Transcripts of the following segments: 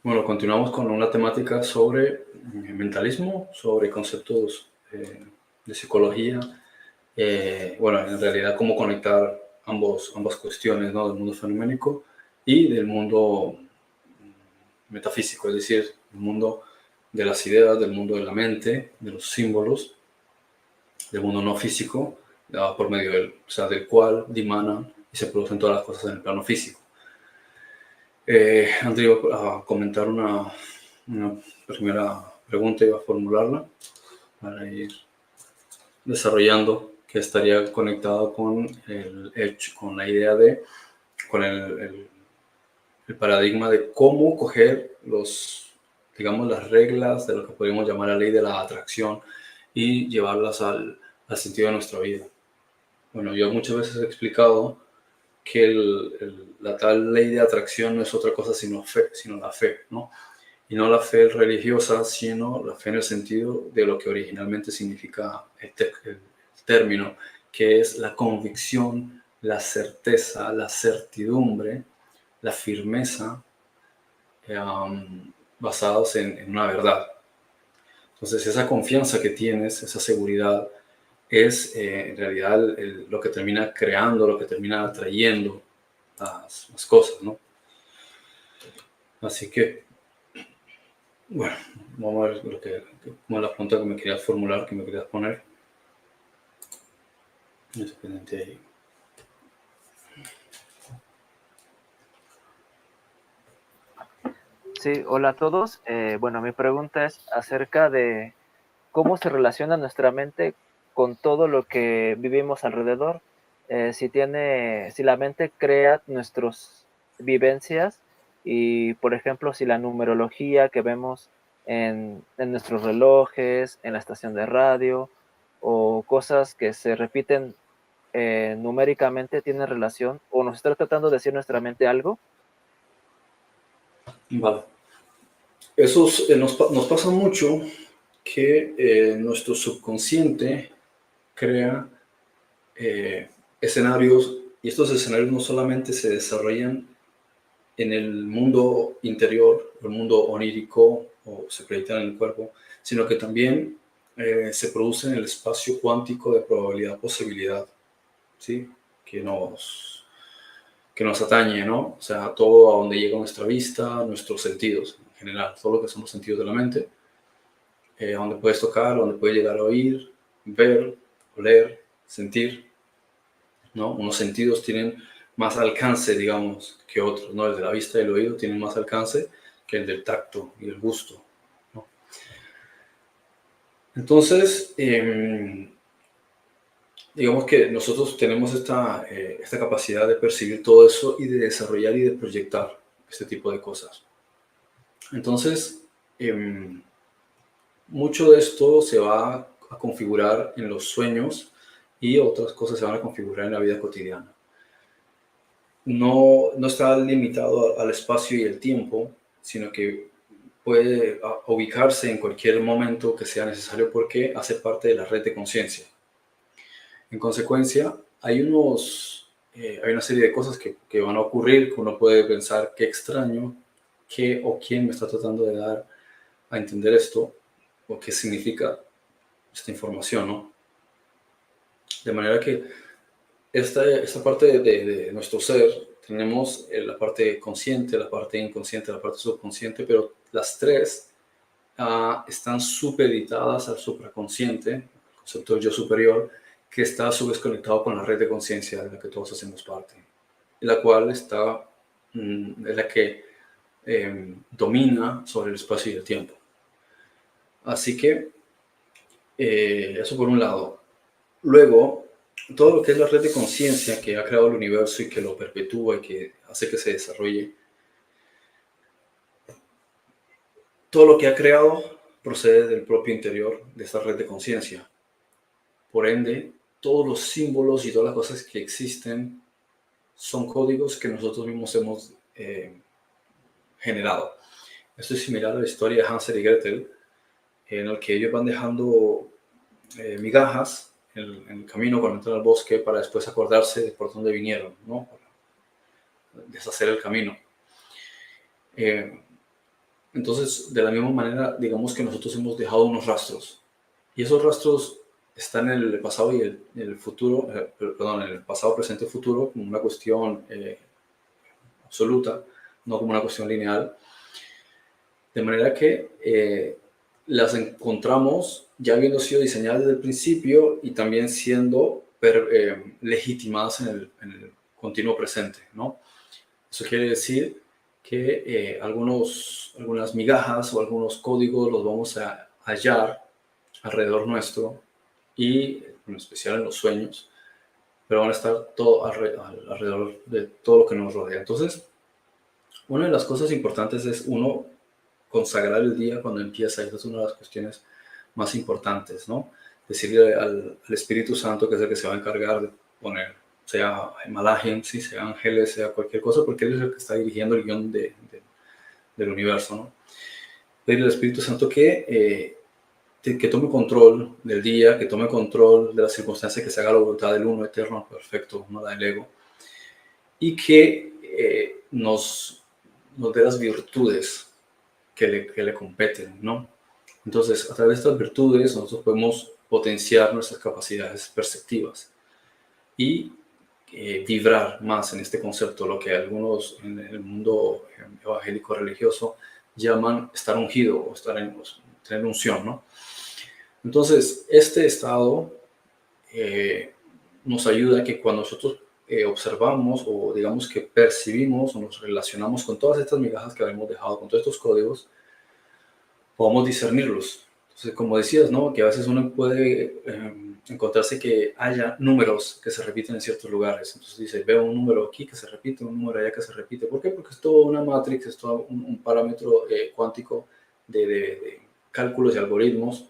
Bueno, continuamos con una temática sobre mentalismo, sobre conceptos de psicología. Bueno, en realidad cómo conectar ambas cuestiones, ¿no? Del mundo fenoménico y del mundo metafísico, es decir, el mundo de las ideas, del mundo de la mente, de los símbolos, del mundo no físico, por medio del cual dimanan y se producen todas las cosas en el plano físico. André iba a comentar una primera pregunta, iba a formularla para ir desarrollando, que estaría conectado con el hecho, con la idea de, con el paradigma de cómo coger digamos, las reglas de lo que podríamos llamar la ley de la atracción y llevarlas al sentido de nuestra vida. Bueno, yo muchas veces he explicado que la tal ley de atracción no es otra cosa sino la fe, ¿no? Y no la fe religiosa, sino la fe en el sentido de lo que originalmente significa el término, que es la convicción, la certeza, la certidumbre, la firmeza, basados en una verdad. Entonces, esa confianza que tienes, esa seguridad, es en realidad lo que termina creando, lo que termina atrayendo las cosas, ¿no? Así que, bueno, vamos a ver como la pregunta que me querías formular, que me querías poner. Independiente ahí. Sí, hola a todos. Bueno, mi pregunta es acerca de cómo se relaciona nuestra mente con todo lo que vivimos alrededor. Si la mente crea nuestras vivencias y, por ejemplo, si la numerología que vemos en nuestros relojes, en la estación de radio o cosas que se repiten numéricamente tienen relación o nos está tratando de decir nuestra mente algo. Vale. Eso nos pasa mucho que nuestro subconsciente crea escenarios, y estos escenarios no solamente se desarrollan en el mundo interior, el mundo onírico, o se proyectan en el cuerpo, sino que también se produce en el espacio cuántico de probabilidad-posibilidad, ¿sí? Que nos atañe, ¿no? O sea, todo a donde llega nuestra vista, nuestros sentidos en general, todo lo que son los sentidos de la mente, donde puedes tocar, donde puedes llegar a oír, ver, oler, sentir, ¿no? Unos sentidos tienen más alcance, digamos, que otros, ¿no? El de la vista y el oído tienen más alcance que el del tacto y el gusto, ¿no? Entonces, digamos que nosotros tenemos esta capacidad de percibir todo eso y de desarrollar y de proyectar este tipo de cosas. Entonces, mucho de esto se va a configurar en los sueños y otras cosas se van a configurar en la vida cotidiana. No está limitado al espacio y el tiempo, sino que puede ubicarse en cualquier momento que sea necesario porque hace parte de la red de conciencia. En consecuencia, hay una serie de cosas que van a ocurrir, que uno puede pensar qué extraño, qué o quién me está tratando de dar a entender esto, o qué significa esta información, ¿no? De manera que esta parte de nuestro ser, tenemos la parte consciente, la parte inconsciente, la parte subconsciente, pero las tres están supeditadas al supraconsciente, el concepto del yo superior, que está a su vez conectado con la red de conciencia de la que todos hacemos parte, la cual es la que domina sobre el espacio y el tiempo. Así que eso por un lado. Luego, todo lo que es la red de conciencia que ha creado el universo y que lo perpetúa y que hace que se desarrolle, todo lo que ha creado procede del propio interior de esta red de conciencia. Por ende, todos los símbolos y todas las cosas que existen son códigos que nosotros mismos hemos generado. Esto es similar a la historia de Hansel y Gretel, en el que ellos van dejando migajas en el camino cuando entran al bosque para después acordarse de por dónde vinieron, ¿no? Para deshacer el camino. Entonces, de la misma manera, digamos que nosotros hemos dejado unos rastros. Y esos rastros están en el pasado y el futuro, perdón, en el pasado, presente y futuro, como una cuestión absoluta, no como una cuestión lineal. De manera que las encontramos ya habiendo sido diseñadas desde el principio y también siendo legitimadas en el continuo presente, ¿no? Eso quiere decir que algunas migajas o algunos códigos los vamos a hallar alrededor nuestro y en especial en los sueños, pero van a estar todo alrededor de todo lo que nos rodea. Entonces, una de las cosas importantes es uno consagrar el día cuando empieza, y esa es una de las cuestiones más importantes, ¿no? Decirle al Espíritu Santo, que es el que se va a encargar de poner, sea Malachim, ¿sí? Sea ángeles, sea cualquier cosa, porque él es el que está dirigiendo el guión del universo, ¿no? Pedirle al Espíritu Santo que tome control del día, que tome control de las circunstancias, que se haga la voluntad del uno eterno, perfecto, no la del ego, y que nos dé las virtudes que le competen, ¿no? Entonces, a través de estas virtudes, nosotros podemos potenciar nuestras capacidades perceptivas y vibrar más en este concepto, lo que algunos en el mundo evangélico religioso llaman estar ungido o tener unción, ¿no? Entonces, este estado nos ayuda a que cuando nosotros observamos o digamos que percibimos o nos relacionamos con todas estas migajas que habíamos dejado, con todos estos códigos, podamos discernirlos. Entonces, como decías, ¿no? Que a veces uno puede encontrarse que haya números que se repiten en ciertos lugares. Entonces dice, veo un número aquí que se repite, un número allá que se repite. ¿Por qué? Porque es todo una matrix, es todo un parámetro cuántico de cálculos y algoritmos,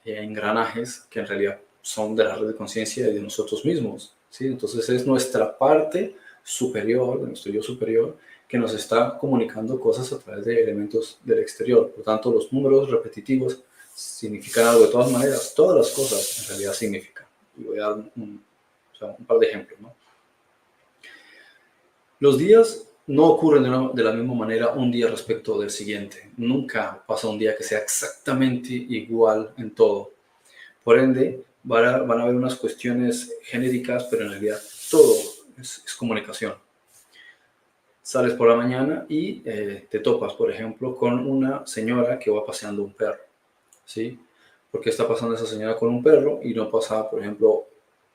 engranajes que en realidad son de la red de conciencia y de nosotros mismos, ¿sí? Entonces es nuestra parte superior, de nuestro yo superior, que nos está comunicando cosas a través de elementos del exterior. Por tanto, los números repetitivos significan algo de todas maneras. Todas las cosas en realidad significan. Y voy a dar un par de ejemplos, ¿no? Los días no ocurren de la misma manera un día respecto del siguiente. Nunca pasa un día que sea exactamente igual en todo. Por ende, van a haber unas cuestiones genéricas, pero en realidad todo es comunicación. Sales por la mañana y te topas, por ejemplo, con una señora que va paseando un perro, ¿sí? ¿Por qué está pasando esa señora con un perro y no pasa, por ejemplo,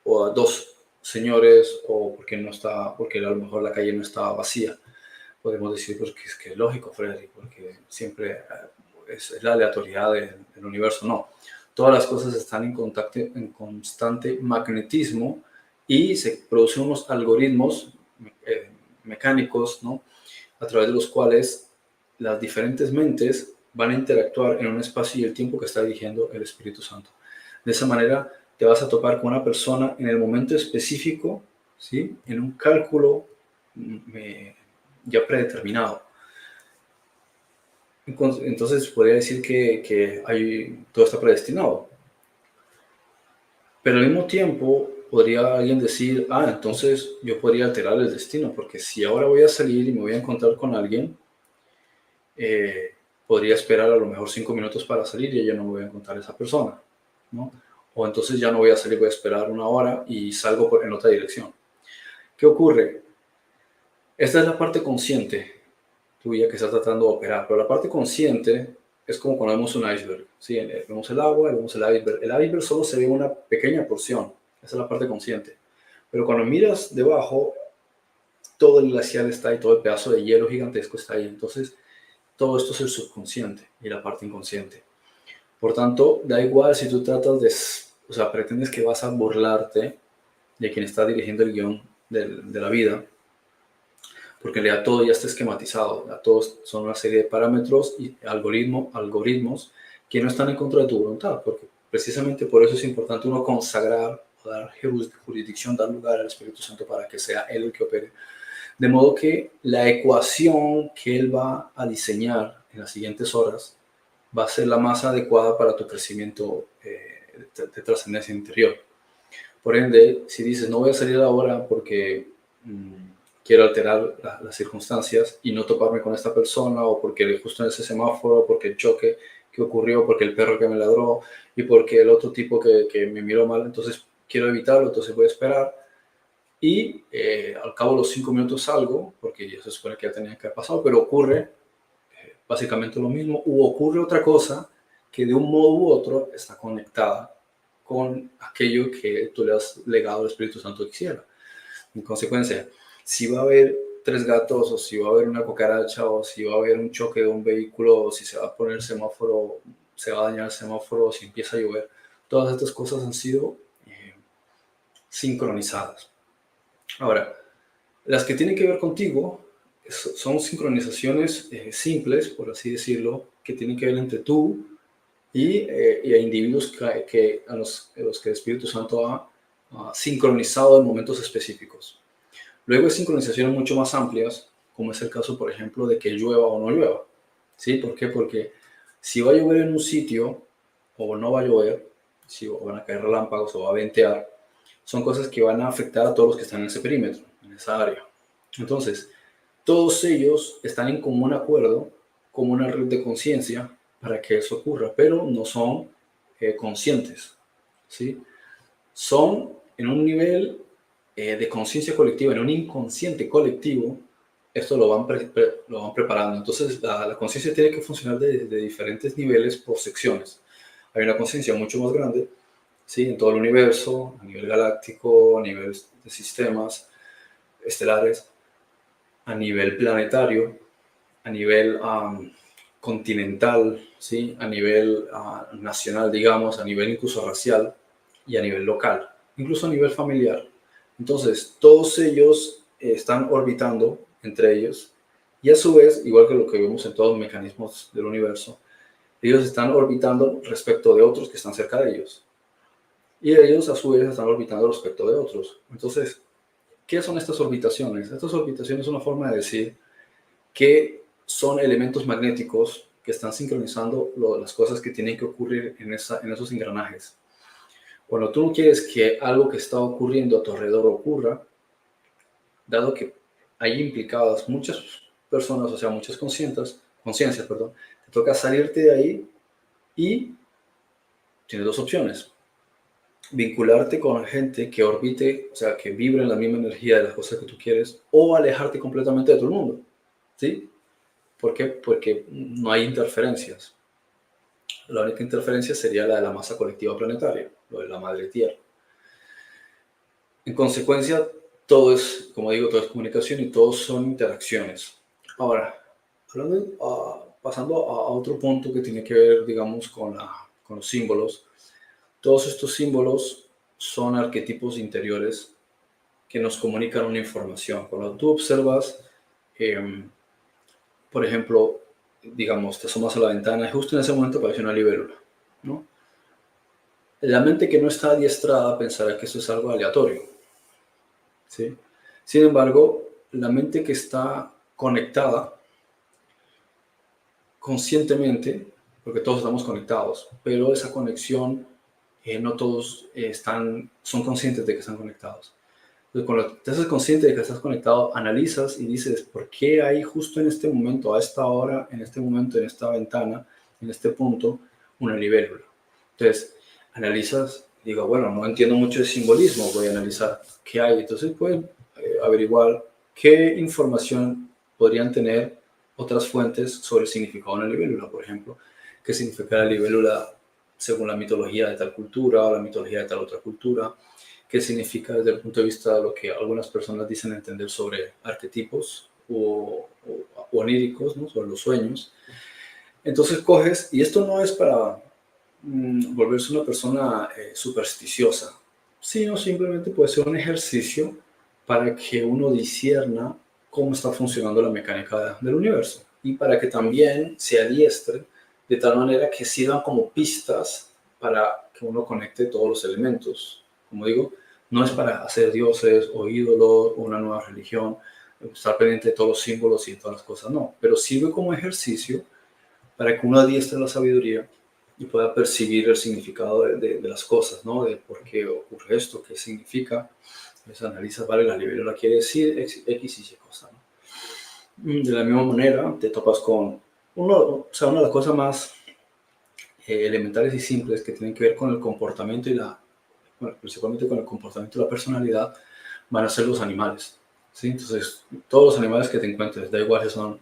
o a dos señores, o porque a lo mejor la calle no estaba vacía? Podemos decir pues, que es lógico, Frederick, porque siempre es la aleatoriedad del universo. No, todas las cosas están en constante magnetismo y se producen unos algoritmos mecánicos, ¿no? A través de los cuales las diferentes mentes van a interactuar en un espacio y el tiempo que está dirigiendo el Espíritu Santo. De esa manera te vas a topar con una persona en el momento específico, ¿sí? En un cálculo ya predeterminado. Entonces podría decir que todo está predestinado. Pero al mismo tiempo podría alguien decir, entonces yo podría alterar el destino, porque si ahora voy a salir y me voy a encontrar con alguien, podría esperar a lo mejor 5 minutos para salir y ya no me voy a encontrar a esa persona, ¿no? O entonces ya no voy a salir, voy a esperar una hora y salgo en otra dirección. ¿Qué ocurre? Esta es la parte consciente tuya que estás tratando de operar, pero la parte consciente es como cuando vemos un iceberg, ¿sí? Vemos el agua, vemos el iceberg. El iceberg solo se ve una pequeña porción, esa es la parte consciente. Pero cuando miras debajo, todo el glaciar está ahí, todo el pedazo de hielo gigantesco está ahí. Entonces, todo esto es el subconsciente y la parte inconsciente. Por tanto, da igual si tú pretendes que vas a burlarte de quien está dirigiendo el guión de la vida, porque en realidad todo ya está esquematizado, ya todos son una serie de parámetros y algoritmos que no están en contra de tu voluntad, porque precisamente por eso es importante uno consagrar, dar jurisdicción, dar lugar al Espíritu Santo para que sea Él el que opere. De modo que la ecuación que Él va a diseñar en las siguientes horas va a ser la más adecuada para tu crecimiento de trascendencia interior. Por ende, si dices, no voy a salir ahora porque quiero alterar las circunstancias y no toparme con esta persona, o porque justo en ese semáforo, porque el choque que ocurrió, porque el perro que me ladró y porque el otro tipo que me miró mal, entonces quiero evitarlo, entonces voy a esperar. Y al cabo de los 5 minutos salgo, porque ya se supone que ya tenía que haber pasado, pero ocurre básicamente lo mismo, u ocurre otra cosa que de un modo u otro está conectada con aquello que tú le has legado al Espíritu Santo que hiciera. En consecuencia, si va a haber 3 gatos, o si va a haber una cucaracha, o si va a haber un choque de un vehículo, o si se va a poner el semáforo, se va a dañar el semáforo, o si empieza a llover, todas estas cosas han sido sincronizadas. Ahora, las que tienen que ver contigo son sincronizaciones simples, por así decirlo, que tienen que ver entre tú y a individuos a los que el Espíritu Santo ha sincronizado en momentos específicos. Luego hay sincronizaciones mucho más amplias, como es el caso, por ejemplo, de que llueva o no llueva. ¿Sí? ¿Por qué? Porque si va a llover en un sitio o no va a llover, si van a caer relámpagos o va a ventear, son cosas que van a afectar a todos los que están en ese perímetro, en esa área. Entonces, todos ellos están en común acuerdo, como una red de conciencia, para que eso ocurra, pero no son conscientes, ¿sí? Son en un nivel de conciencia colectiva, en un inconsciente colectivo, esto lo van preparando. Entonces, la conciencia tiene que funcionar de diferentes niveles por secciones. Hay una conciencia mucho más grande, ¿sí? En todo el universo, a nivel galáctico, a nivel de sistemas estelares, a nivel planetario, a nivel continental, ¿sí? A nivel nacional, digamos, a nivel incluso racial y a nivel local, incluso a nivel familiar. Entonces, todos ellos están orbitando entre ellos y a su vez, igual que lo que vemos en todos los mecanismos del universo, ellos están orbitando respecto de otros que están cerca de ellos. Y ellos a su vez están orbitando respecto de otros. Entonces, ¿qué son estas orbitaciones? Estas orbitaciones son una forma de decir que son elementos magnéticos que están sincronizando las cosas que tienen que ocurrir en esos engranajes. Cuando tú no quieres que algo que está ocurriendo a tu alrededor ocurra, dado que hay implicadas muchas personas, o sea, muchas conciencias, te toca salirte de ahí y tienes 2 opciones. Vincularte con gente que orbite, o sea, que vibre en la misma energía de las cosas que tú quieres, o alejarte completamente de todo el mundo, ¿sí? ¿Por qué? Porque no hay interferencias. La única interferencia sería la de la masa colectiva planetaria, lo de la madre tierra. En consecuencia, todo es, como digo, todo es comunicación y todos son interacciones. Ahora, pasando a otro punto que tiene que ver, digamos, con los símbolos. Todos estos símbolos son arquetipos interiores que nos comunican una información. Cuando tú observas, por ejemplo, digamos, te asomas a la ventana y justo en ese momento aparece una libélula, ¿no? La mente que no está adiestrada pensará que eso es algo aleatorio, ¿sí? Sin embargo, la mente que está conectada conscientemente, porque todos estamos conectados, pero esa conexión no todos son conscientes de que están conectados. Entonces, cuando te haces consciente de que estás conectado, analizas y dices, ¿por qué hay justo en este momento, a esta hora, en este momento, en esta ventana, en este punto, una libélula? Entonces, analizas, digo, bueno, no entiendo mucho de simbolismo, voy a analizar qué hay. Entonces, pueden averiguar qué información podrían tener otras fuentes sobre el significado de una libélula, por ejemplo, qué significa la libélula según la mitología de tal cultura o la mitología de tal otra cultura, qué significa desde el punto de vista de lo que algunas personas dicen entender sobre arquetipos o oníricos, ¿no? Sobre los sueños. Entonces coges, y esto no es para volverse una persona supersticiosa, sino simplemente puede ser un ejercicio para que uno discierna cómo está funcionando la mecánica del universo y para que también se adiestre de tal manera que sirvan como pistas para que uno conecte todos los elementos. Como digo, no es para hacer dioses o ídolos o una nueva religión, estar pendiente de todos los símbolos y de todas las cosas, no, pero sirve como ejercicio para que uno adiestre la sabiduría y pueda percibir el significado de las cosas, ¿no? De por qué ocurre esto, qué significa. Les analizas, vale, la libélula quiere decir X y Y cosa, ¿no? De la misma manera, te topas con una de las cosas más elementales y simples que tienen que ver con el comportamiento bueno, principalmente con el comportamiento y la personalidad, van a ser los animales, ¿sí? Entonces, todos los animales que te encuentres, da igual si son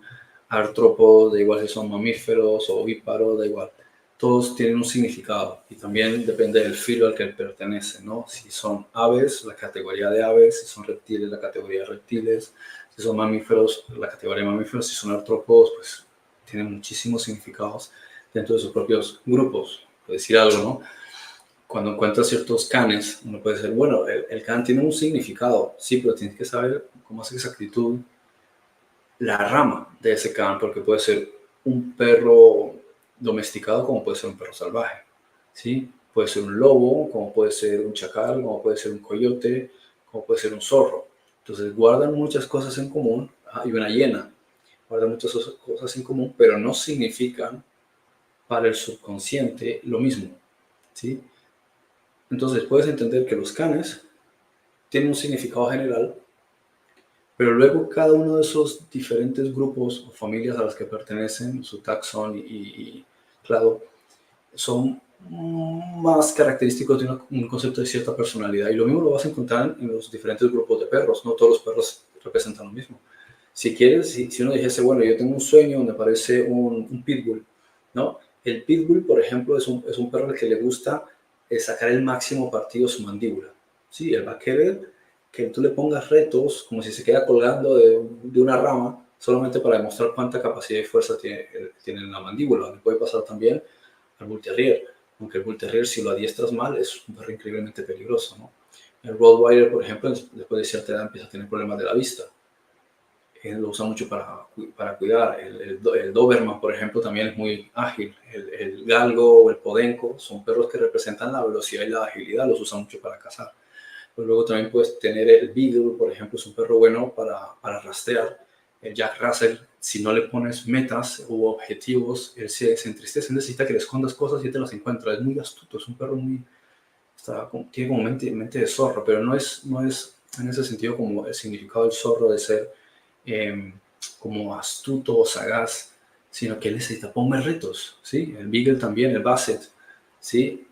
artrópodos, da igual si son mamíferos o ovíparos, da igual, todos tienen un significado y también depende del filo al que pertenecen, ¿no? Si son aves, la categoría de aves; si son reptiles, la categoría de reptiles; si son mamíferos, la categoría de mamíferos; si son artrópodos, pues tienen muchísimos significados dentro de sus propios grupos. Por decir algo, ¿no? Cuando encuentras ciertos canes, uno puede decir, bueno, el can tiene un significado, sí, pero tienes que saber con más exactitud la rama de ese can, porque puede ser un perro domesticado como puede ser un perro salvaje, ¿sí? Puede ser un lobo, como puede ser un chacal, como puede ser un coyote, como puede ser un zorro. Entonces guardan muchas cosas en común, y una hiena, guardan muchas cosas en común, pero no significan para el subconsciente lo mismo, ¿sí? Entonces puedes entender que los canes tienen un significado general, pero luego cada uno de esos diferentes grupos o familias a las que pertenecen, su taxón y clado, son más característicos de un concepto de cierta personalidad. Y lo mismo lo vas a encontrar en los diferentes grupos de perros. No todos los perros representan lo mismo. Si quieres, si uno dijese, bueno, yo tengo un sueño donde aparece un pitbull, ¿no? El pitbull, por ejemplo, es un perro al que le gusta sacar el máximo partido de su mandíbula. Sí, él va a querer que tú le pongas retos como si se queda colgando de una rama solamente para demostrar cuánta capacidad y fuerza tiene en la mandíbula. Le puede pasar también al Bull Terrier, aunque el Bull Terrier, si lo adiestras mal, es un perro increíblemente peligroso, ¿no? El Rottweiler, por ejemplo, después de cierta edad empieza a tener problemas de la vista. Lo usa mucho para cuidar. El Doberman, por ejemplo, también es muy ágil. El Galgo o el Podenco son perros que representan la velocidad y la agilidad, los usa mucho para cazar. Pero luego también puedes tener el Beagle, por ejemplo, es un perro bueno para rastrear. El Jack Russell, si no le pones metas u objetivos, él se entristece, necesita que le escondas cosas y te las encuentra. Es muy astuto, es un perro muy... tiene como mente de zorro, pero no es en ese sentido como el significado del zorro de ser como astuto o sagaz, sino que él necesita poner retos, ¿sí? El Beagle también, el Basset, ¿sí?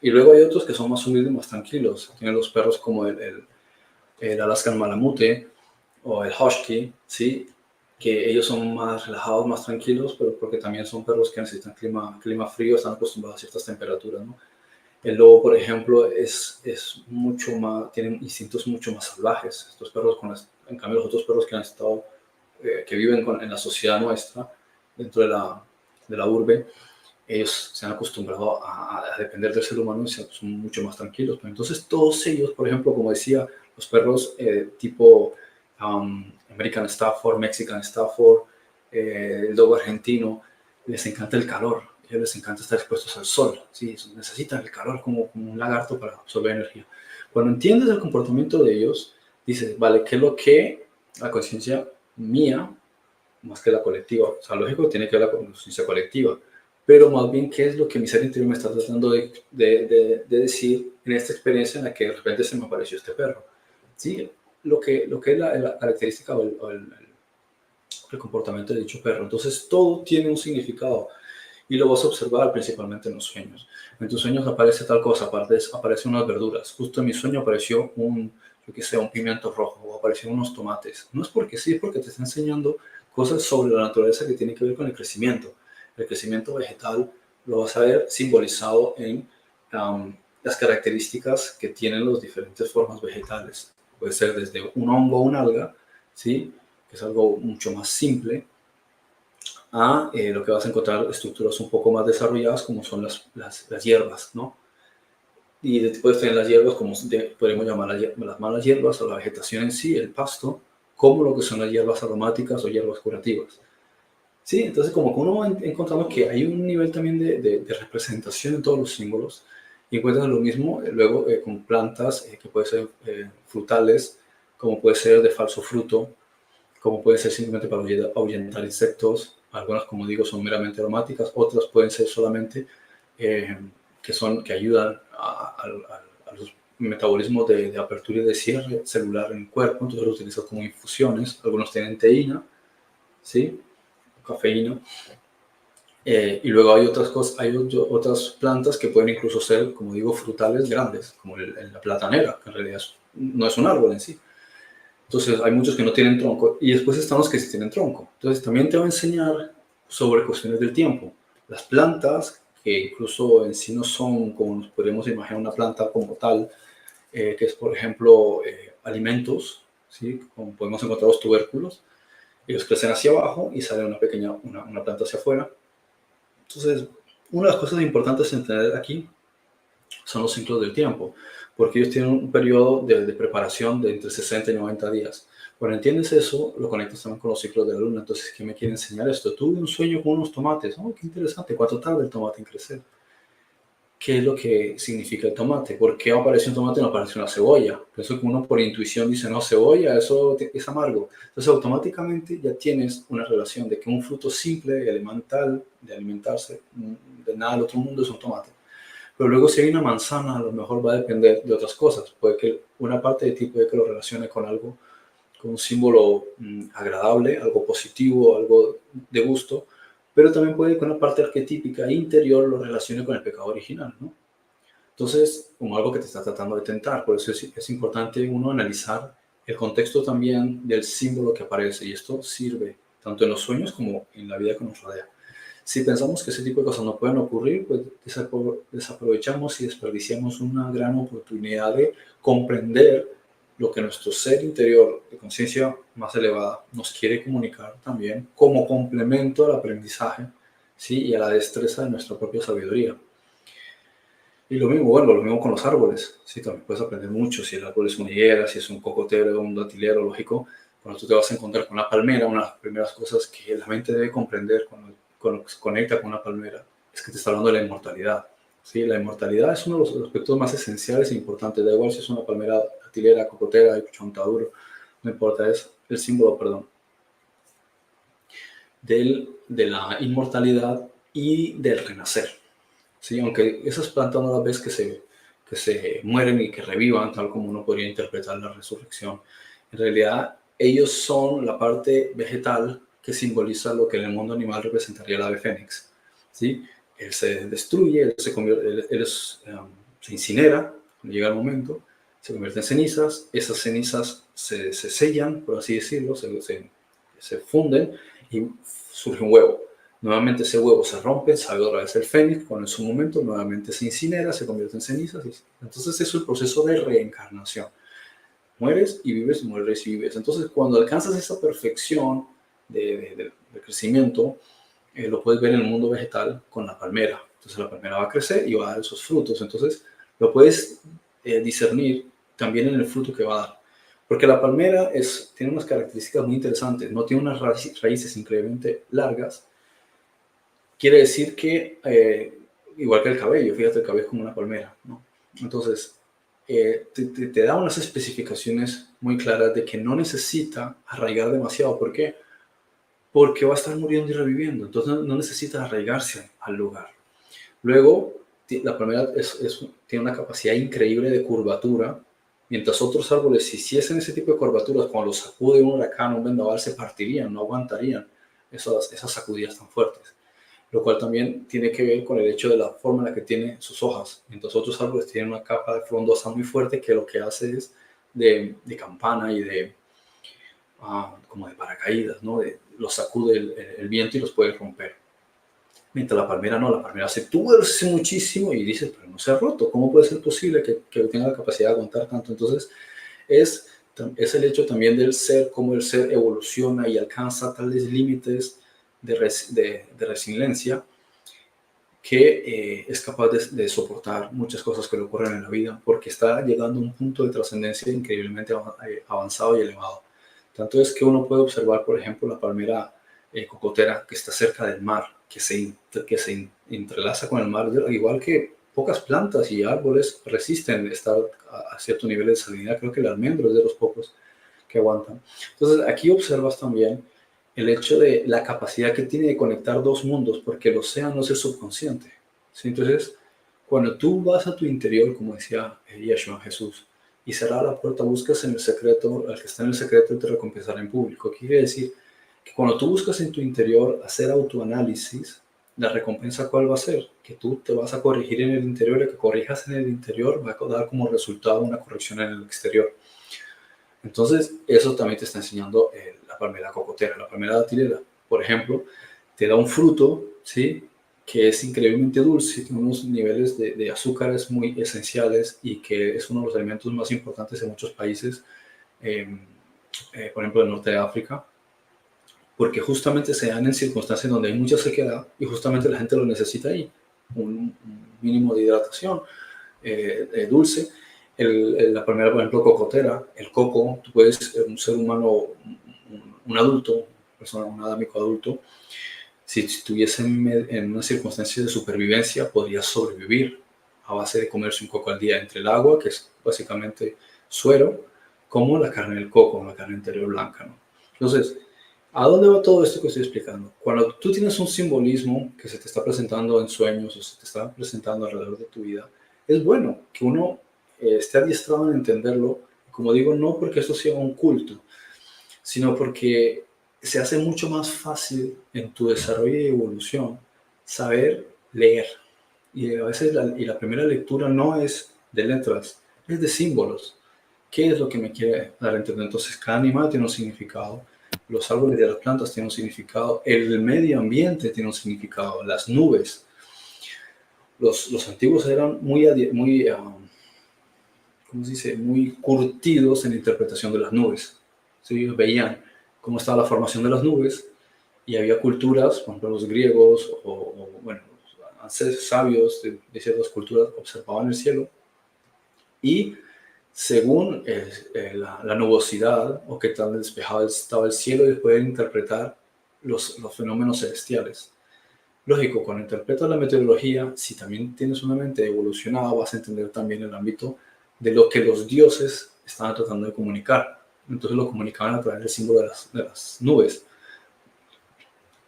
Y luego hay otros que son más humildes, más tranquilos. Tienen los perros como el Alaskan Malamute o el Husky, ¿sí? Que ellos son más relajados, más tranquilos, pero porque también son perros que necesitan clima frío, están acostumbrados a ciertas temperaturas, ¿no? El lobo, por ejemplo, es mucho más, tienen instintos mucho más salvajes. Estos perros, en cambio, los otros perros que han estado, que viven en la sociedad nuestra, dentro de la urbe, ellos se han acostumbrado a depender del ser humano y son mucho más tranquilos. Pero entonces todos ellos, por ejemplo, como decía, los perros tipo American Stafford, Mexican Stafford, el dogo argentino, les encanta el calor. A ellos les encanta estar expuestos al sol. ¿Sí? Necesitan el calor como un lagarto para absorber energía. Cuando entiendes el comportamiento de ellos, dices, vale, ¿qué es lo que la conciencia mía, más que la colectiva? O sea, lógico, tiene que ver la conciencia colectiva, pero más bien qué es lo que mi ser interior me está tratando de decir en esta experiencia en la que de repente se me apareció este perro. ¿Sí? Lo que es la característica o el comportamiento de dicho perro. Entonces todo tiene un significado y lo vas a observar principalmente en los sueños. En tus sueños aparece tal cosa, aparecen unas verduras. Justo en mi sueño apareció un pimiento rojo o aparecieron unos tomates. No es porque sí, es porque te está enseñando cosas sobre la naturaleza que tienen que ver con el crecimiento. El crecimiento vegetal lo vas a ver simbolizado en las características que tienen las diferentes formas vegetales. Puede ser desde un hongo o un alga, ¿sí? Que es algo mucho más simple, a lo que vas a encontrar estructuras un poco más desarrolladas como son las hierbas, ¿no? Y después tener las hierbas como podemos llamar las malas hierbas o la vegetación en sí, el pasto, como lo que son las hierbas aromáticas o hierbas curativas. Sí, entonces como que uno va encontrando que hay un nivel también de representación en todos los símbolos y encuentras lo mismo luego con plantas que pueden ser frutales, como puede ser de falso fruto, como pueden ser simplemente para ahuyentar insectos. Algunas, como digo, son meramente aromáticas, otras pueden ser solamente que ayudan a los metabolismo de apertura y de cierre celular en el cuerpo, entonces lo utilizas como infusiones. Algunos tienen teína, ¿sí? Cafeína. Y luego hay otras cosas, hay otras plantas que pueden incluso ser, como digo, frutales grandes, como la platanera, que en realidad no es un árbol en sí. Entonces hay muchos que no tienen tronco y después están los que sí tienen tronco. Entonces también te va a enseñar sobre cuestiones del tiempo. Las plantas, que incluso en sí no son como nos podríamos imaginar una planta como tal, que es por ejemplo alimentos, ¿sí? Como podemos encontrar los tubérculos, ellos crecen hacia abajo y sale una pequeña, una planta hacia afuera. Entonces, una de las cosas importantes a entender aquí son los ciclos del tiempo, porque ellos tienen un periodo de preparación de entre 60 y 90 días. Cuando entiendes eso, lo conectas también con los ciclos de la luna. Entonces, ¿qué me quiere enseñar esto? Tuve un sueño con unos tomates. Oh, qué interesante. ¿Cuánto tarda el tomate en crecer? ¿Qué es lo que significa el tomate? ¿Por qué aparece un tomate y no aparece una cebolla? Pienso que uno por intuición dice, no, cebolla, eso es amargo. Entonces, automáticamente ya tienes una relación de que un fruto simple, elemental, de alimentarse, de nada del otro mundo, es un tomate. Pero luego si hay una manzana, a lo mejor va a depender de otras cosas. Puede que una parte de ti puede que lo relacione con algo, con un símbolo agradable, algo positivo, algo de gusto, pero también puede que una parte arquetípica interior lo relacione con el pecado original, ¿no? Entonces, como algo que te está tratando de tentar. Por eso es importante uno analizar el contexto también del símbolo que aparece, y esto sirve tanto en los sueños como en la vida que nos rodea. Si pensamos que ese tipo de cosas no pueden ocurrir, pues desaprovechamos y desperdiciamos una gran oportunidad de comprender lo que nuestro ser interior de conciencia más elevada nos quiere comunicar también como complemento al aprendizaje, ¿sí? Y a la destreza de nuestra propia sabiduría. Y lo mismo, bueno, lo mismo con los árboles, ¿sí? También puedes aprender mucho si el árbol es una higuera, si es un cocotero, un datilero, lógico. Cuando tú te vas a encontrar con una palmera, una de las primeras cosas que la mente debe comprender cuando se conecta con una palmera es que te está hablando de la inmortalidad. ¿Sí? La inmortalidad es uno de los aspectos más esenciales e importantes. Da igual si es una palmera datilera, cocotera, chontaduro, no importa, es el símbolo, perdón, de la inmortalidad y del renacer. ¿Sí? Aunque esas plantas no las ves que se mueren y que revivan, tal como uno podría interpretar la resurrección. En realidad, ellos son la parte vegetal que simboliza lo que en el mundo animal representaría el ave fénix. ¿Sí? Él se destruye, él se convierte, se incinera, cuando llega el momento, se convierte en cenizas, esas cenizas se sellan, por así decirlo, se funden y surge un huevo. Nuevamente ese huevo se rompe, sale otra vez el fénix, cuando en su momento nuevamente se incinera, se convierte en cenizas. Entonces es el proceso de reencarnación. Mueres y vives, mueres y vives. Entonces cuando alcanzas esa perfección de crecimiento, lo puedes ver en el mundo vegetal con la palmera. Entonces la palmera va a crecer y va a dar esos frutos. Entonces lo puedes discernir también en el fruto que va a dar. Porque la palmera tiene unas características muy interesantes. No tiene unas raíces increíblemente largas. Quiere decir que, igual que el cabello, fíjate, el cabello es como una palmera, ¿no? Entonces, te da unas especificaciones muy claras de que no necesita arraigar demasiado. ¿Por qué? Porque va a estar muriendo y reviviendo. Entonces, no necesita arraigarse al lugar. Luego, la palmera tiene una capacidad increíble de curvatura, mientras otros árboles, si hiciesen ese tipo de curvaturas, cuando los sacude un huracán o un vendaval, se partirían, no aguantarían esas sacudidas tan fuertes. Lo cual también tiene que ver con el hecho de la forma en la que tiene sus hojas. Mientras otros árboles tienen una capa de frondosa muy fuerte que lo que hace es de campana y como de paracaídas, ¿no? Los sacude el viento y los puede romper. Mientras la palmera no, la palmera se tuerce muchísimo y dices, pero no se ha roto, ¿cómo puede ser posible que tenga la capacidad de aguantar tanto? Entonces es el hecho también del ser, cómo el ser evoluciona y alcanza tales límites de resiliencia que es capaz de soportar muchas cosas que le ocurren en la vida porque está llegando a un punto de trascendencia increíblemente avanzado y elevado. Tanto es que uno puede observar, por ejemplo, la palmera cocotera que está cerca del mar, que se entrelaza con el mar, igual que pocas plantas y árboles resisten estar a cierto nivel de salinidad. Creo que el almendro es de los pocos que aguantan. Entonces aquí observas también el hecho de la capacidad que tiene de conectar dos mundos, porque el océano es el subconsciente. ¿Sí? Entonces, Cuando tú vas a tu interior, como decía Yeshua, Jesús, y cerrar la puerta, buscas en el secreto, al que está en el secreto te recompensará en público. ¿Qué quiere decir? Que cuando tú buscas en tu interior hacer autoanálisis, la recompensa ¿cuál va a ser? Que tú te vas a corregir en el interior, y que corrijas en el interior va a dar como resultado una corrección en el exterior. Entonces, eso también te está enseñando la palmera cocotera, la palmera datilera. Por ejemplo, te da un fruto, ¿sí?, que es increíblemente dulce, tiene unos niveles de azúcares muy esenciales y que es uno de los alimentos más importantes en muchos países, por ejemplo, en el norte de África, porque justamente se dan en circunstancias donde hay mucha sequedad y justamente la gente lo necesita ahí, un mínimo de hidratación dulce. La palmera, por ejemplo, cocotera, el coco, tú puedes, un ser humano, un adulto, persona, un adámico adulto, si estuviese en una circunstancia de supervivencia, podría sobrevivir a base de comerse un coco al día, entre el agua, que es básicamente suero, como la carne del coco, la carne interior blanca, ¿no? Entonces, ¿a dónde va todo esto que estoy explicando? Cuando tú tienes un simbolismo que se te está presentando en sueños o se te está presentando alrededor de tu vida, es bueno que uno esté adiestrado en entenderlo, como digo, no porque esto sea un culto, sino porque se hace mucho más fácil en tu desarrollo y evolución saber leer. Y a veces la primera lectura no es de letras, es de símbolos. ¿Qué es lo que me quiere dar a entender? Entonces, cada animal tiene un significado, los árboles de las plantas tienen un significado, el medio ambiente tiene un significado, las nubes. Los antiguos eran muy ¿cómo se dice?, muy curtidos en la interpretación de las nubes. ¿Sí? Ellos veían cómo estaba la formación de las nubes y había culturas, por ejemplo los griegos bueno, los ancestros sabios de ciertas culturas observaban el cielo y según la nubosidad o qué tan despejado estaba el cielo, ellos pueden interpretar los fenómenos celestiales. Lógico, cuando interpretas la meteorología, si también tienes una mente evolucionada, vas a entender también el ámbito de lo que los dioses estaban tratando de comunicar. Entonces lo comunicaban a través del símbolo de las nubes,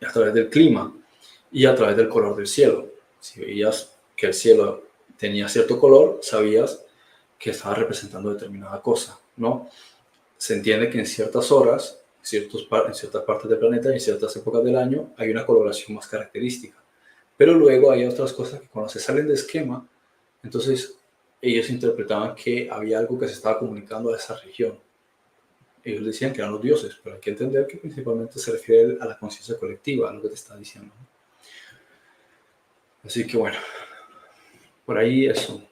a través del clima y a través del color del cielo. Si veías que el cielo tenía cierto color, sabías que estaba representando determinada cosa, ¿no? Se entiende que en ciertas horas, en ciertas partes del planeta y en ciertas épocas del año hay una coloración más característica. Pero luego hay otras cosas que cuando se salen de esquema, entonces ellos interpretaban que había algo que se estaba comunicando a esa región. Ellos decían que eran los dioses, pero hay que entender que principalmente se refiere a la conciencia colectiva, a lo que te está diciendo. Así que bueno, por ahí eso.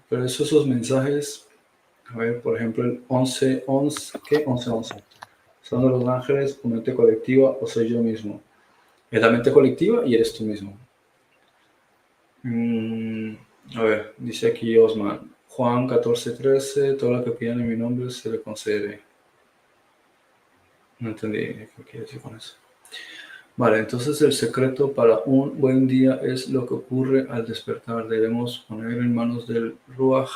Pero esos mensajes, a ver, por ejemplo, el 11-11, ¿qué? 11-11. Son de los ángeles, tu mente colectiva o soy yo mismo. Es la mente colectiva y eres tú mismo. A ver, dice aquí Osman, Juan 14:13, todo lo que pidan en mi nombre se le concede. No entendí qué quiere decir con eso. Vale, entonces el secreto para un buen día es lo que ocurre al despertar. Debemos poner en manos del Ruach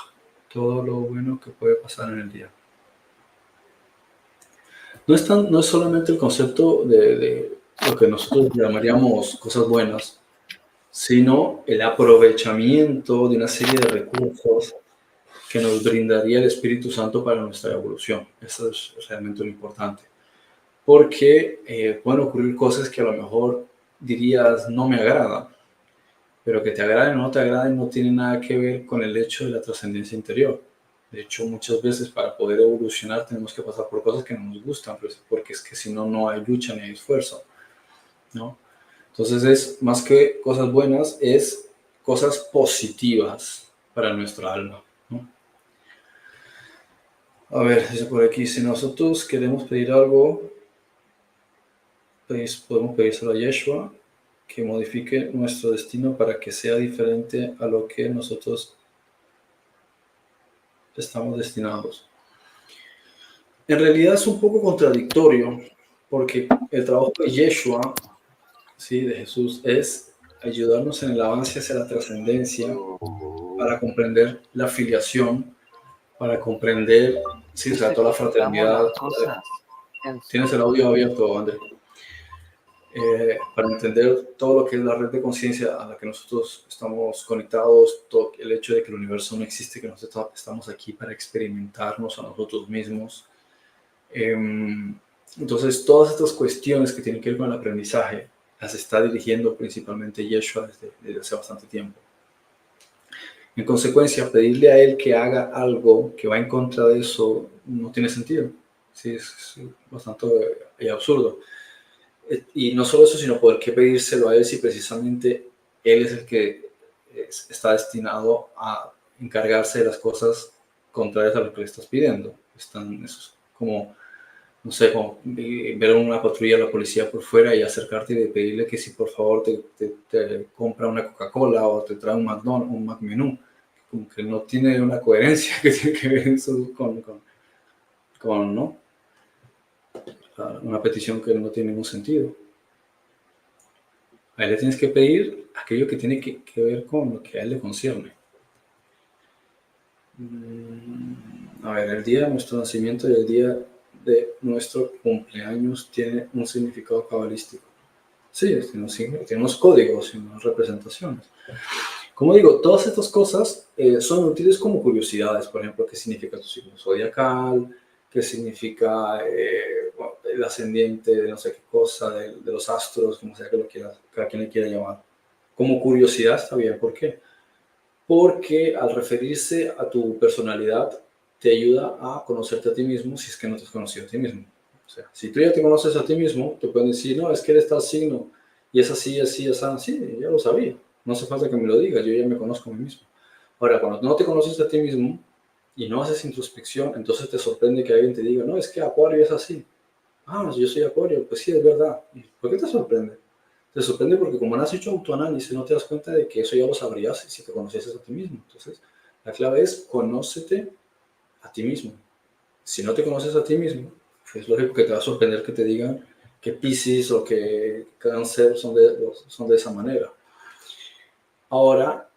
todo lo bueno que puede pasar en el día. No es solamente el concepto de lo que nosotros llamaríamos cosas buenas, sino el aprovechamiento de una serie de recursos que nos brindaría el Espíritu Santo para nuestra evolución. Eso es realmente lo importante. Porque pueden ocurrir cosas que a lo mejor dirías no me agradan, pero que te agraden o no te agraden no tiene nada que ver con el hecho de la trascendencia interior. De hecho, muchas veces para poder evolucionar tenemos que pasar por cosas que no nos gustan, porque es que si no, no hay lucha ni hay esfuerzo, ¿no? Entonces es más que cosas buenas, es cosas positivas para nuestra alma, ¿no? A ver, dice por aquí, si nosotros queremos pedir algo, pues podemos pedírselo a Yeshua, que modifique nuestro destino para que sea diferente a lo que nosotros estamos destinados. En realidad es un poco contradictorio, porque el trabajo de Yeshua, ¿sí?, de Jesús, es ayudarnos en el avance hacia la trascendencia para comprender la filiación, para comprender, sí, o sea, toda la fraternidad. Las cosas ¿Tienes el audio abierto, André? para entender todo lo que es la red de conciencia a la que nosotros estamos conectados, todo el hecho de que el universo no existe, que nosotros estamos aquí para experimentarnos a nosotros mismos. Entonces, todas estas cuestiones que tienen que ver con el aprendizaje las está dirigiendo principalmente Yeshua desde hace bastante tiempo. En consecuencia, pedirle a él que haga algo que va en contra de eso no tiene sentido. Sí, es bastante absurdo. Y no solo eso, sino poder que pedírselo a él si precisamente él es el que está destinado a encargarse de las cosas contrarias a lo que le estás pidiendo. Eso es como, no sé, como ver una patrulla de la policía por fuera y acercarte y pedirle que si por favor te compra una Coca-Cola o te trae un McDonald's, un McMenú. Como que no tiene una coherencia que tiene que ver eso con ¿no? Una petición que no tiene ningún sentido. A él le tienes que pedir aquello que tiene que ver con lo que a él le concierne. A ver, el día de nuestro nacimiento y el día de nuestro cumpleaños tiene un significado cabalístico. Sí, tiene unos códigos y unas representaciones. Como digo, todas estas cosas son útiles como curiosidades. Por ejemplo, qué significa tu signo zodiacal, qué significa bueno, el ascendiente de no sé qué cosa, de los astros, como sea que lo quiera, cada quien le quiera llamar. Como curiosidad está bien. ¿Por qué? Porque al referirse a tu personalidad te ayuda a conocerte a ti mismo si es que no te has conocido a ti mismo. O sea, si tú ya te conoces a ti mismo, te pueden decir, no, es que eres tal signo y es así, así, así, sí, ya lo sabía. No hace falta que me lo digas, yo ya me conozco a mí mismo. Ahora, cuando no te conoces a ti mismo y no haces introspección, entonces te sorprende que alguien te diga, no, es que Acuario es así. Ah, yo soy Acuario, pues sí, es verdad. ¿Y por qué te sorprende? Te sorprende porque como no has hecho autoanálisis, no te das cuenta de que eso ya lo sabrías si te conocieses a ti mismo. Entonces, la clave es conócete a ti mismo. Si no te conoces a ti mismo, pues es lógico que te va a sorprender que te digan que Piscis o que Cáncer son de esa manera. Ahora,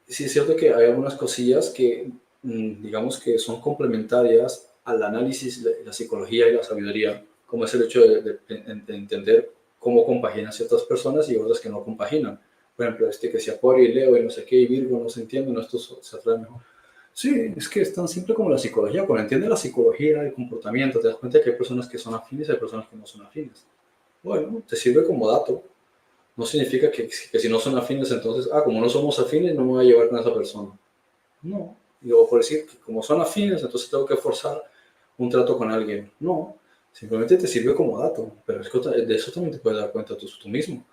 sí es cierto que hay algunas cosillas que, digamos que son complementarias al análisis de la psicología y la sabiduría, como es el hecho de entender cómo compaginan ciertas personas y otras que no compaginan. Por ejemplo, que si Acuario y Leo y no sé qué, y Virgo no se entienden, no, esto se atrae mejor. Sí, es que es tan simple como la psicología. Cuando entiendes la psicología, el comportamiento, te das cuenta que hay personas que son afines y hay personas que no son afines. Bueno, te sirve como dato. No significa que si no son afines, entonces, como no somos afines, no me voy a llevar con esa persona. No. Digo, por decir que como son afines, entonces tengo que forzar un trato con alguien. No. Simplemente te sirve como dato. Pero es que de eso también te puedes dar cuenta tú mismo.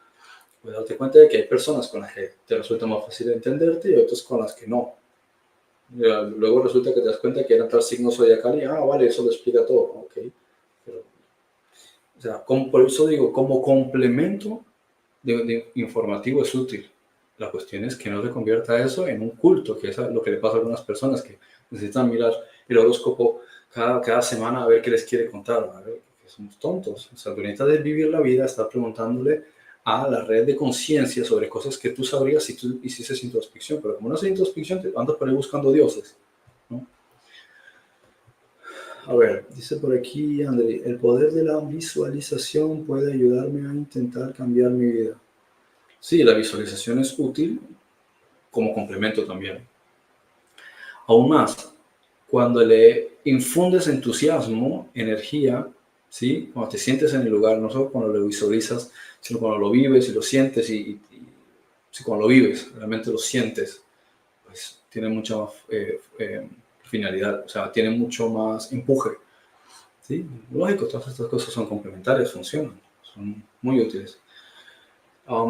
Puedes darte cuenta de que hay personas con las que te resulta más fácil entenderte y otras con las que no. Luego resulta que te das cuenta que era tal signo zodiacal y, vale, eso lo explica todo. Ok. Pero, o sea, por eso digo, como complemento de informativo es útil. La cuestión es que no se convierta eso en un culto, que es lo que le pasa a algunas personas que necesitan mirar el horóscopo cada semana a ver qué les quiere contar. A ver, que somos tontos. O sea, tú necesitas vivir la vida, estar preguntándole a la red de conciencia sobre cosas que tú sabrías si tú hicieses introspección. Pero como no haces introspección, te andas por ahí buscando dioses, ¿no? A ver, dice por aquí André, el poder de la visualización puede ayudarme a intentar cambiar mi vida. Sí, la visualización es útil como complemento también. Aún más, cuando le infundes entusiasmo, energía, ¿sí? Cuando te sientes en el lugar, no solo cuando lo visualizas, sino cuando lo vives y lo sientes sí, cuando lo vives, realmente lo sientes, pues tiene mucha más finalidad, o sea, tiene mucho más empuje. ¿Sí? Lógico, todas estas cosas son complementarias, funcionan, son muy útiles. A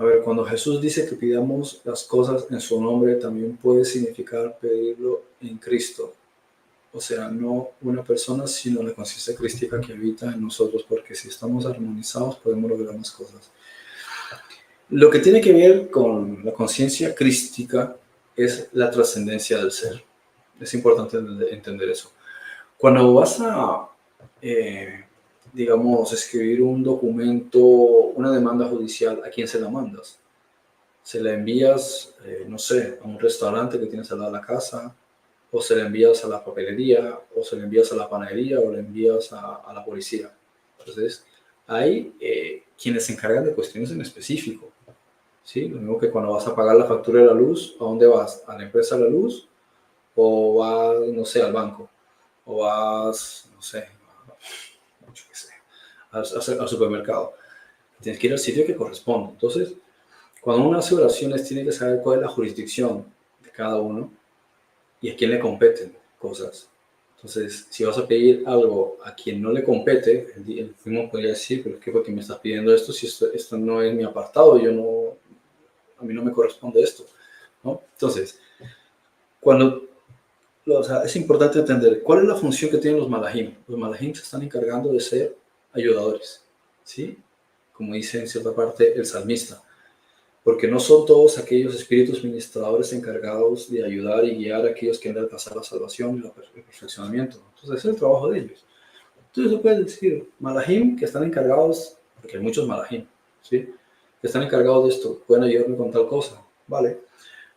ver, cuando Jesús dice que pidamos las cosas en su nombre, también puede significar pedirlo en Cristo. O sea, no una persona, sino la conciencia crística que habita en nosotros, porque si estamos armonizados podemos lograr más cosas. Lo que tiene que ver con la conciencia crística es la trascendencia del ser. Es importante entender eso. Cuando vas a, digamos, escribir un documento, una demanda judicial, ¿a quién se la mandas? ¿Se la envías, no sé, a un restaurante que tienes al lado de la casa? ¿O se la envías a la papelería? ¿O se la envías a la panadería? ¿O la envías a la policía? Entonces, ahí quienes se encargan de cuestiones en específico. ¿Sí? Lo mismo que cuando vas a pagar la factura de la luz, ¿a dónde vas? ¿A la empresa de la luz? ¿O vas, no sé, al banco? ¿O vas, no sé, yo qué sé, al supermercado? Tienes que ir al sitio que corresponde. Entonces, cuando uno hace oraciones, tiene que saber cuál es la jurisdicción de cada uno y a quién le competen cosas. Entonces, si vas a pedir algo a quien no le compete, el primo podría decir, pero ¿qué fue que me estás pidiendo esto? Si esto no es mi apartado, a mí no me corresponde esto, ¿no? Entonces, o sea, es importante entender cuál es la función que tienen los malajim. Los malajim se están encargando de ser ayudadores, ¿sí? Como dice en cierta parte el salmista, porque no son todos aquellos espíritus ministradores encargados de ayudar y guiar a aquellos que han de alcanzar la salvación y el perfeccionamiento. Entonces, ese es el trabajo de ellos. Entonces, se puede decir, malajim que están encargados, porque hay muchos malajim, ¿sí? Que están encargados de esto, pueden ayudarme con tal cosa, ¿vale?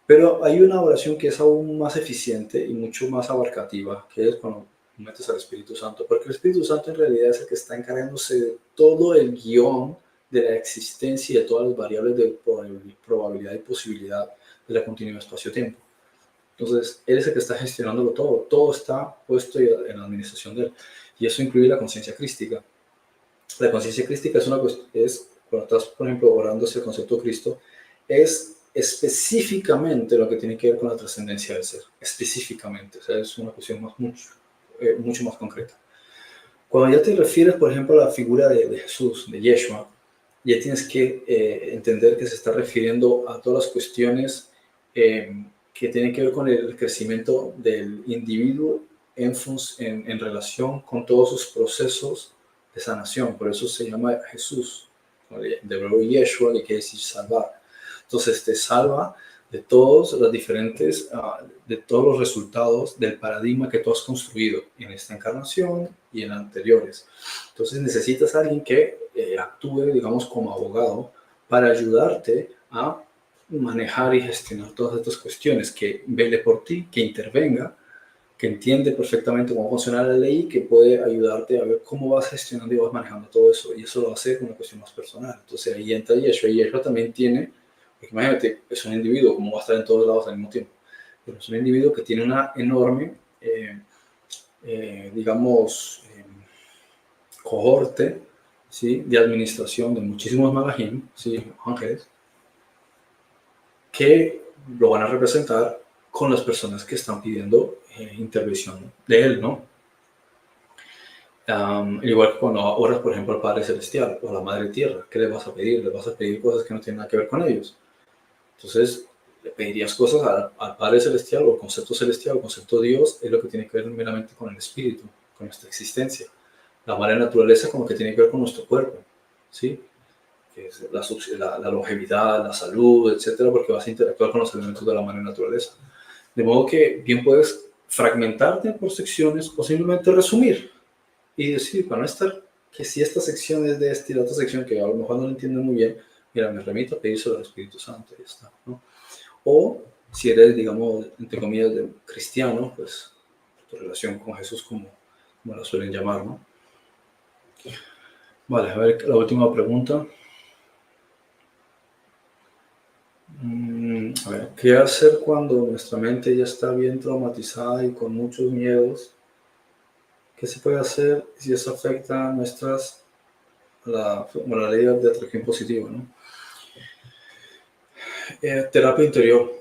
Pero hay una oración que es aún más eficiente y mucho más abarcativa, que es cuando metes al Espíritu Santo, porque el Espíritu Santo en realidad es el que está encargándose de todo el guión de la existencia y de todas las variables de probabilidad y posibilidad de la continuidad espacio-tiempo. Entonces, Él es el que está gestionándolo todo, todo está puesto en la administración de Él, y eso incluye la conciencia crística. La conciencia crística cuando estás, por ejemplo, orando hacia el concepto de Cristo, es específicamente lo que tiene que ver con la trascendencia del ser, específicamente, o sea, es una cuestión mucho más concreta. Cuando ya te refieres, por ejemplo, a la figura de Jesús, de Yeshua, ya tienes que entender que se está refiriendo a todas las cuestiones que tienen que ver con el crecimiento del individuo en relación con todos sus procesos de sanación. Por eso se llama Jesús, de verbo Yeshua, que quiere decir salvar. Entonces te salva de todos los de todos los resultados del paradigma que tú has construido en esta encarnación y en anteriores. Entonces necesitas a alguien que actúe, digamos, como abogado para ayudarte a manejar y gestionar todas estas cuestiones, que vele por ti, que intervenga, que entiende perfectamente cómo funciona la ley, que puede ayudarte a ver cómo vas gestionando y vas manejando todo eso. Y eso lo va a hacer una cuestión más personal. Entonces ahí entra Yeshua. Y Yeshua también tiene, porque imagínate, es un individuo, como va a estar en todos lados al mismo tiempo. Pero es un individuo que tiene una enorme, digamos, cohorte, ¿sí? De administración de muchísimos malajim, ¿sí? Ángeles, que lo van a representar con las personas que están pidiendo intervención de él, ¿no? Igual que cuando oras, por ejemplo, al Padre Celestial o a la Madre Tierra, ¿qué le vas a pedir? Le vas a pedir cosas que no tienen nada que ver con ellos. Entonces, le pedirías cosas al Padre Celestial o al concepto celestial, o concepto Dios, es lo que tiene que ver meramente con el espíritu, con nuestra existencia. La madre naturaleza como que tiene que ver con nuestro cuerpo, ¿sí? Que es la longevidad, la salud, etcétera, porque vas a interactuar con los elementos de la madre naturaleza. De modo que bien puedes fragmentarte por secciones o simplemente resumir y decir, para no estar, que si esta sección es de esta y la otra sección que a lo mejor no lo entienden muy bien, mira, me remito a pedírselo al Espíritu Santo y ya está, ¿no? O si eres, digamos, entre comillas, cristiano, pues tu relación con Jesús, como la suelen llamar, ¿no? Vale, a ver, la última pregunta. A ver, ¿qué hacer cuando nuestra mente ya está bien traumatizada y con muchos miedos? ¿Qué se puede hacer si eso afecta a la ley de atracción positiva, ¿no? Terapia interior.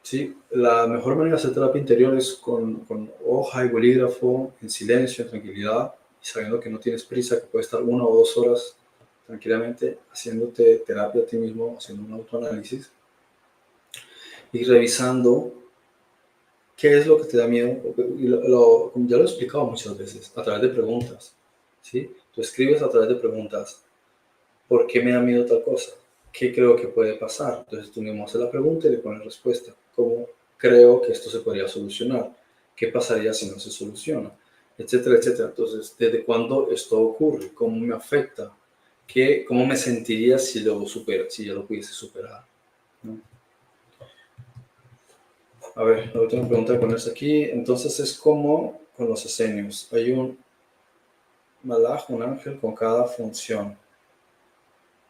Sí, la mejor manera de hacer terapia interior es con hoja y bolígrafo, en silencio, en tranquilidad, y sabiendo que no tienes prisa, que puedes estar 1 o 2 horas tranquilamente haciéndote terapia a ti mismo, haciendo un autoanálisis y revisando qué es lo que te da miedo. Y como ya lo he explicado muchas veces, a través de preguntas. ¿Sí? Tú escribes a través de preguntas, ¿por qué me da miedo tal cosa? ¿Qué creo que puede pasar? Entonces tú mismo haces la pregunta y le pones respuesta. ¿Cómo creo que esto se podría solucionar? ¿Qué pasaría si no se soluciona? Etcétera, etcétera. Entonces, ¿desde cuándo esto ocurre? ¿Cómo me afecta? ¿Cómo me sentiría si si ya lo pudiese superar? ¿No? A ver, la última pregunta que pones aquí. Entonces es como con los esenios. Hay un malaj, un ángel con cada función.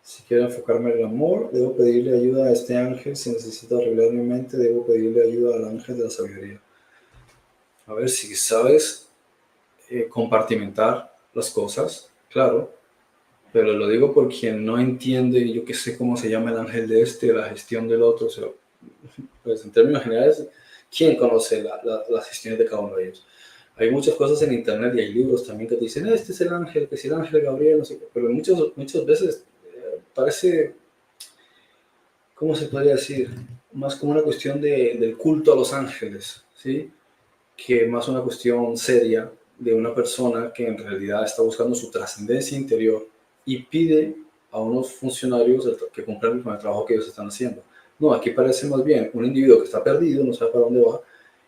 Si quiero enfocarme en el amor, debo pedirle ayuda a este ángel. Si necesito arreglar mi mente, debo pedirle ayuda al ángel de la sabiduría. A ver, si sabes compartimentar las cosas, claro, pero lo digo por quien no entiende, yo que sé cómo se llama el ángel de este, la gestión del otro, o sea, pues en términos generales, ¿quién conoce las gestiones de cada uno de ellos? Hay muchas cosas en internet y hay libros también que te dicen, este es el ángel, que es el ángel Gabriel, no sé qué, pero muchas veces parece, ¿cómo se podría decir? Más como una cuestión del culto a los ángeles, ¿sí? Que más una cuestión seria de una persona que en realidad está buscando su trascendencia interior y pide a unos funcionarios que cumplan con el trabajo que ellos están haciendo. No, aquí parece más bien un individuo que está perdido, no sabe para dónde va,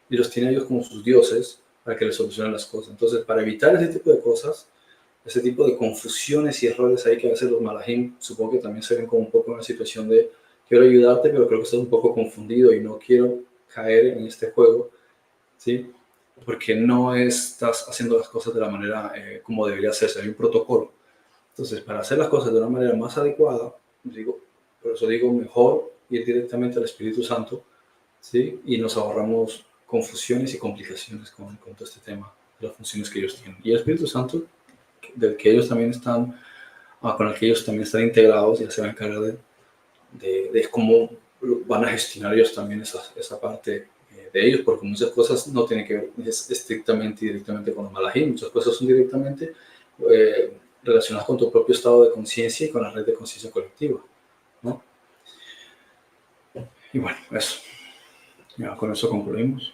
y los tiene ellos como sus dioses para que les solucionen las cosas. Entonces, para evitar ese tipo de cosas, ese tipo de confusiones y errores ahí que a veces los malajim, supongo que también se ven como un poco en una situación de quiero ayudarte, pero creo que estás un poco confundido y no quiero caer en este juego, ¿sí? Porque no estás haciendo las cosas de la manera como debería hacerse, hay un protocolo. Entonces, para hacer las cosas de una manera más adecuada, por eso digo, mejor ir directamente al Espíritu Santo, ¿sí? Y nos ahorramos confusiones y complicaciones con todo este tema, de las funciones que ellos tienen. Y el Espíritu Santo, del que ellos también están, con el que ellos también están integrados, ya se va a encargar de cómo van a gestionar ellos también esa parte de ellos, porque muchas cosas no tienen que ver estrictamente y directamente con los malajim, muchas cosas son directamente relacionadas con tu propio estado de conciencia y con la red de conciencia colectiva, ¿no? Y bueno, eso, ya con eso concluimos.